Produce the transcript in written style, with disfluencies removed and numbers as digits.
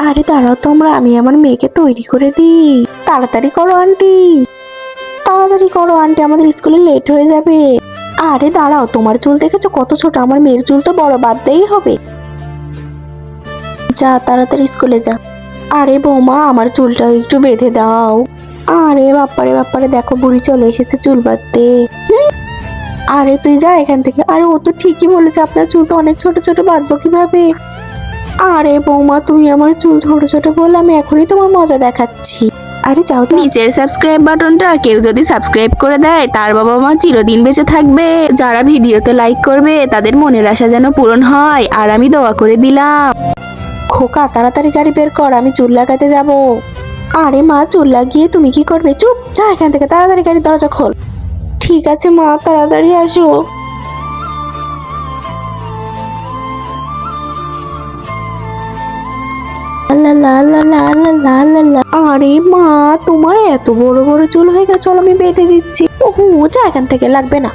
আরে দাঁড়াও তোমরা, আমি আমার মেয়েকে তৈরি করে দিই। তাড়াতাড়ি করো আন্টি, তাড়াতাড়ি করো আন্টি, আমাদের স্কুলে লেট হয়ে যাবে। আরে দাঁড়াও, তোমার চুল দেখেছো কত ছোট, আমার মেয়ের চুল তো বড়, বাঁধতেই হবে। যা তাড়াতাড়ি স্কুলে যা। আরে বৌমা, আমার চুলটাও একটু বেঁধে দাও। আরে বাপ্পারে বাপ্পারে, দেখো বুড়ি চলে এসেছে চুল বাঁধতে। আরে তুই যা এখান থেকে। আরে ও তো ঠিকই বলেছে, আপনার চুল তো অনেক ছোট ছোট, বাঁধবো কিভাবে? আরে বৌমা, তুমি আমার চুল ছোট ছোট বলে আমি এখনই তোমার মজা দেখাচ্ছি। আরে যাও যাও। নিচের সাবস্ক্রাইব বাটনটা কেউ যদি সাবস্ক্রাইব করে দেয় তার বাবা মা চিরদিন বেঁচে থাকবে। যারা ভিডিওতে লাইক করবে তাদের মনের আশা যেন পূরণ হয়, আর আমি দোয়া করে দিলাম। খোকা তাড়াতাড়ি গাড়ি বের কর, আমি চুল লাগাতে যাব। আরে মা, চুল লাগিয়ে তুমি কি করবে? চুপ, যা এখান থেকে, তাড়াতাড়ি গাড়ির দরজা খোল। ঠিক আছে মা, তাড়াতাড়ি আসো। লা লা লা লা লা লা লা লা। আরে মা, তোমার এত বড় বড় চুল হয়ে গেছে, চলো আমি বেঁধে দিচ্ছি। ওহো, যা এখান থেকে, লাগবে না।